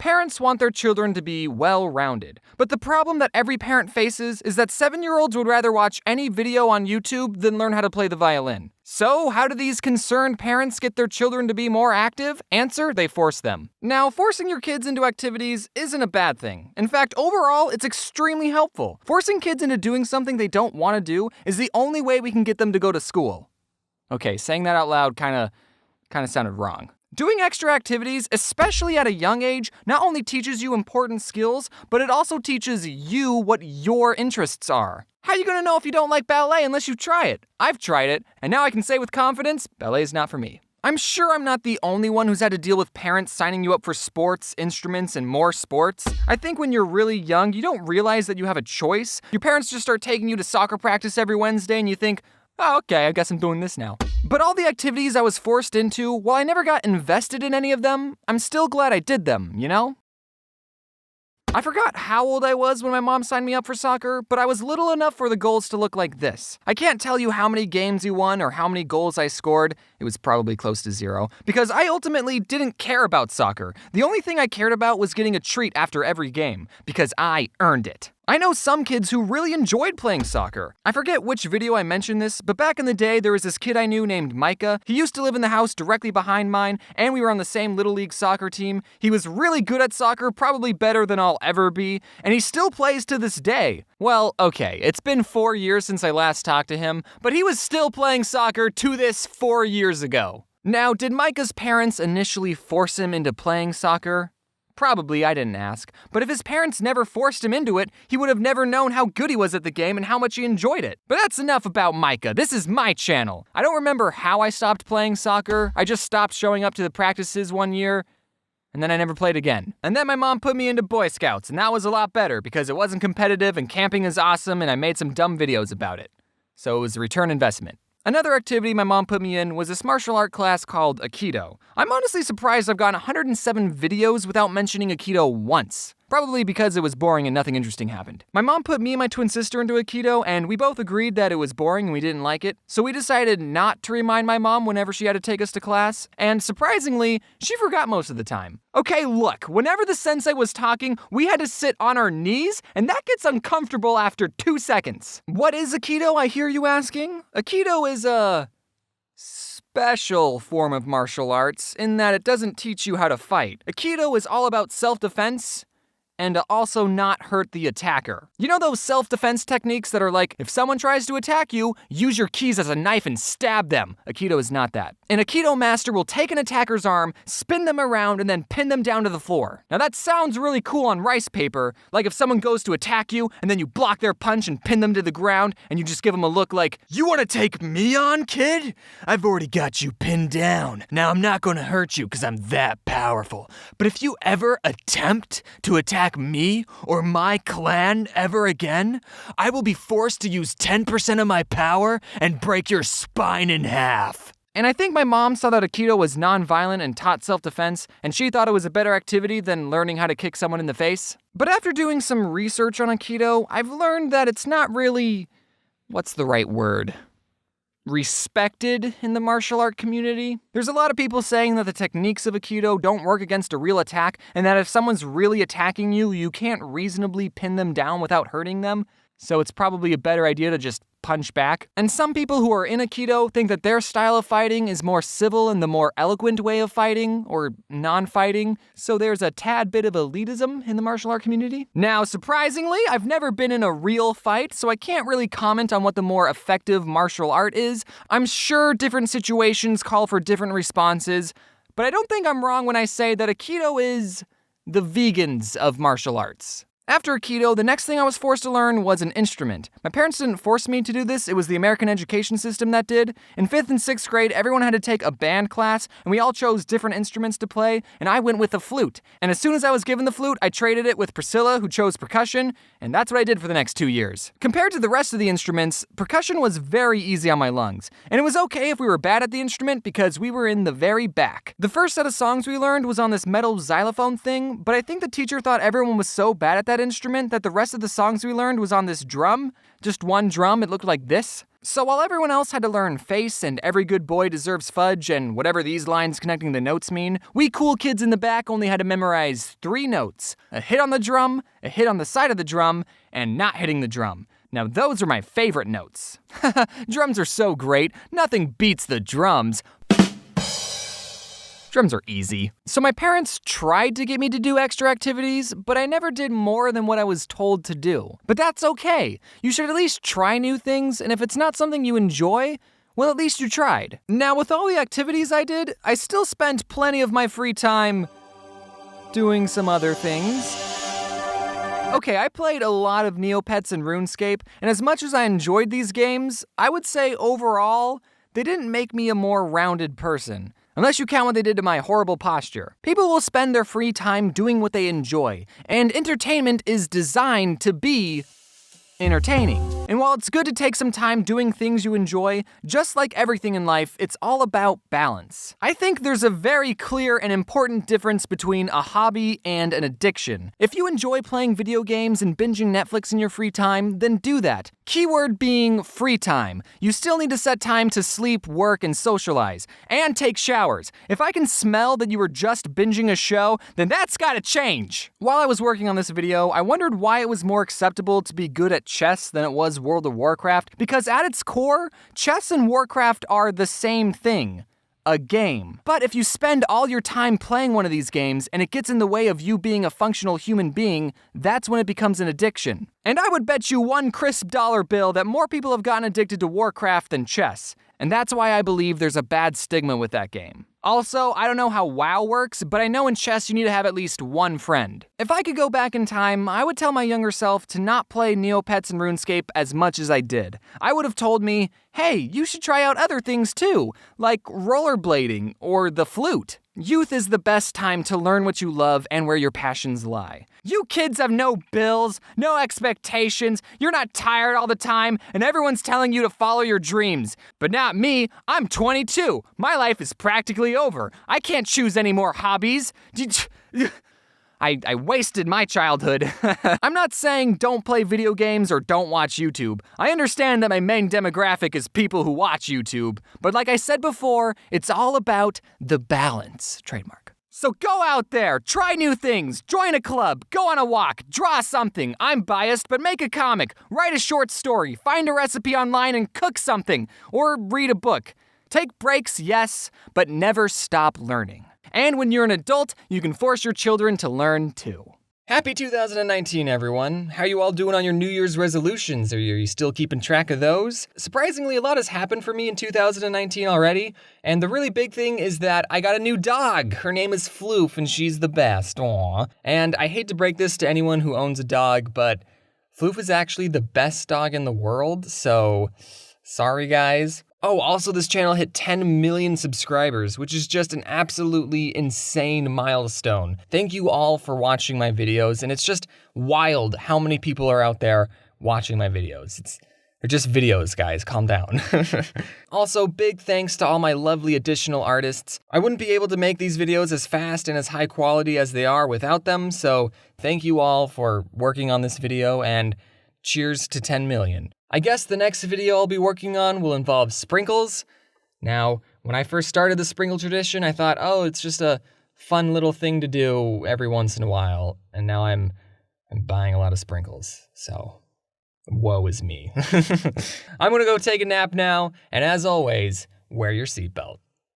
Parents want their children to be well-rounded, but the problem that every parent faces is that 7-year-olds would rather watch any video on YouTube than learn how to play the violin. So, how do these concerned parents get their children to be more active? Answer, they force them. Now, forcing your kids into activities isn't a bad thing. In fact, overall, it's extremely helpful. Forcing kids into doing something they don't want to do is the only way we can get them to go to school. Okay, saying that out loud kinda sounded wrong. Doing extra activities, especially at a young age, not only teaches you important skills, but it also teaches you what your interests are. How are you gonna know if you don't like ballet unless you try it? I've tried it, and now I can say with confidence, ballet is not for me. I'm sure I'm not the only one who's had to deal with parents signing you up for sports, instruments, and more sports. I think when you're really young, you don't realize that you have a choice. Your parents just start taking you to soccer practice every Wednesday, and you think, oh, okay, I guess I'm doing this now. But all the activities I was forced into, while I never got invested in any of them, I'm still glad I did them, you know? I forgot how old I was when my mom signed me up for soccer, but I was little enough for the goals to look like this. I can't tell you how many games you won or how many goals I scored. It was probably close to 0, because I ultimately didn't care about soccer. The only thing I cared about was getting a treat after every game, because I earned it. I know some kids who really enjoyed playing soccer. I forget which video I mentioned this, but back in the day, there was this kid I knew named Micah. He used to live in the house directly behind mine, and we were on the same Little League soccer team. He was really good at soccer, probably better than I'll ever be, and he still plays to this day. Well, okay, it's been 4 years since I last talked to him, but he was still playing soccer to this 4 years ago. Now, did Micah's parents initially force him into playing soccer? Probably, I didn't ask. But if his parents never forced him into it, he would have never known how good he was at the game and how much he enjoyed it. But that's enough about Micah. This is my channel. I don't remember how I stopped playing soccer. I just stopped showing up to the practices one year, and then I never played again. And then my mom put me into Boy Scouts, and that was a lot better because it wasn't competitive and camping is awesome and I made some dumb videos about it. So it was a return investment. Another activity my mom put me in was this martial art class called Aikido. I'm honestly surprised I've gotten 107 videos without mentioning Aikido once. Probably because it was boring and nothing interesting happened. My mom put me and my twin sister into Aikido, and we both agreed that it was boring and we didn't like it, so we decided not to remind my mom whenever she had to take us to class, and surprisingly, she forgot most of the time. Okay, look, whenever the sensei was talking, we had to sit on our knees, and that gets uncomfortable after 2 seconds. What is Aikido, I hear you asking? Aikido is a special form of martial arts in that it doesn't teach you how to fight. Aikido is all about self-defense and to also not hurt the attacker. You know those self-defense techniques that are like, if someone tries to attack you, use your keys as a knife and stab them. Aikido is not that. An Aikido master will take an attacker's arm, spin them around, and then pin them down to the floor. Now that sounds really cool on rice paper, like if someone goes to attack you, and then you block their punch and pin them to the ground, and you just give them a look like, you wanna take me on, kid? I've already got you pinned down. Now I'm not gonna hurt you, because I'm that powerful. But if you ever attempt to attack me or my clan ever again, I will be forced to use 10% of my power and break your spine in half. And I think my mom saw that Aikido was non-violent and taught self-defense, and she thought it was a better activity than learning how to kick someone in the face. But after doing some research on Aikido, I've learned that it's not really, what's the right word? Respected in the martial art community. There's a lot of people saying that the techniques of Aikido don't work against a real attack, and that if someone's really attacking you, you can't reasonably pin them down without hurting them. So it's probably a better idea to just punch back. And some people who are in Aikido think that their style of fighting is more civil and the more eloquent way of fighting, or non-fighting, so there's a tad bit of elitism in the martial art community. Now, surprisingly, I've never been in a real fight, so I can't really comment on what the more effective martial art is. I'm sure different situations call for different responses, but I don't think I'm wrong when I say that Aikido is the vegans of martial arts. After Aikido, the next thing I was forced to learn was an instrument. My parents didn't force me to do this, it was the American education system that did. In 5th and 6th grade, everyone had to take a band class, and we all chose different instruments to play, and I went with the flute. And as soon as I was given the flute, I traded it with Priscilla, who chose percussion, and that's what I did for the next 2 years. Compared to the rest of the instruments, percussion was very easy on my lungs, and it was okay if we were bad at the instrument because we were in the very back. The first set of songs we learned was on this metal xylophone thing, but I think the teacher thought everyone was so bad at that that instrument that the rest of the songs we learned was on this drum. Just one drum, it looked like this. So while everyone else had to learn Face and Every Good Boy Deserves Fudge and whatever these lines connecting the notes mean, we cool kids in the back only had to memorize 3 notes. A hit on the drum, a hit on the side of the drum, and not hitting the drum. Now those are my favorite notes. Drums are so great, nothing beats the drums. Drums are easy. So my parents tried to get me to do extra activities, but I never did more than what I was told to do. But that's okay. You should at least try new things, and if it's not something you enjoy, well, at least you tried. Now, with all the activities I did, I still spent plenty of my free time doing some other things. Okay, I played a lot of Neopets and RuneScape, and as much as I enjoyed these games, I would say overall, they didn't make me a more rounded person. Unless you count what they did to my horrible posture. People will spend their free time doing what they enjoy, and entertainment is designed to be entertaining. And while it's good to take some time doing things you enjoy, just like everything in life, it's all about balance. I think there's a very clear and important difference between a hobby and an addiction. If you enjoy playing video games and binging Netflix in your free time, then do that. Keyword being free time. You still need to set time to sleep, work, and socialize, and take showers. If I can smell that you were just binging a show, then that's gotta change. While I was working on this video, I wondered why it was more acceptable to be good at chess than it was World of Warcraft, because at its core, chess and Warcraft are the same thing. A game. But if you spend all your time playing one of these games and it gets in the way of you being a functional human being, that's when it becomes an addiction. And I would bet you one crisp dollar bill that more people have gotten addicted to Warcraft than chess. And that's why I believe there's a bad stigma with that game. Also, I don't know how WoW works, but I know in chess you need to have at least one friend. If I could go back in time, I would tell my younger self to not play Neopets and RuneScape as much as I did. I would have told me, hey, you should try out other things too, like rollerblading or the flute. Youth is the best time to learn what you love and where your passions lie. You kids have no bills, no expectations, you're not tired all the time, and everyone's telling you to follow your dreams. But not me, I'm 22. My life is practically over. I can't choose any more hobbies. I wasted my childhood. I'm not saying don't play video games or don't watch YouTube. I understand that my main demographic is people who watch YouTube. But like I said before, it's all about the balance. Trademark. So go out there, try new things, join a club, go on a walk, draw something. I'm biased, but make a comic, write a short story, find a recipe online and cook something, or read a book. Take breaks, yes, but never stop learning. And when you're an adult, you can force your children to learn too. Happy 2019, everyone. How are you all doing on your New Year's resolutions? Are you still keeping track of those? Surprisingly, a lot has happened for me in 2019 already, and the really big thing is that I got a new dog. Her name is Floof, and she's the best. Aww. And I hate to break this to anyone who owns a dog, but Floof is actually the best dog in the world, so sorry guys. Oh, also this channel hit 10 million subscribers, which is just an absolutely insane milestone. Thank you all for watching my videos, and it's just wild how many people are out there watching my videos. They're just videos, guys, calm down. Also, big thanks to all my lovely additional artists. I wouldn't be able to make these videos as fast and as high quality as they are without them, so thank you all for working on this video, and cheers to 10 million. I guess the next video I'll be working on will involve sprinkles. Now, when I first started the sprinkle tradition, I thought, oh, it's just a fun little thing to do every once in a while, and now I'm buying a lot of sprinkles, so woe is me. I'm gonna go take a nap now, and as always, wear your seatbelt.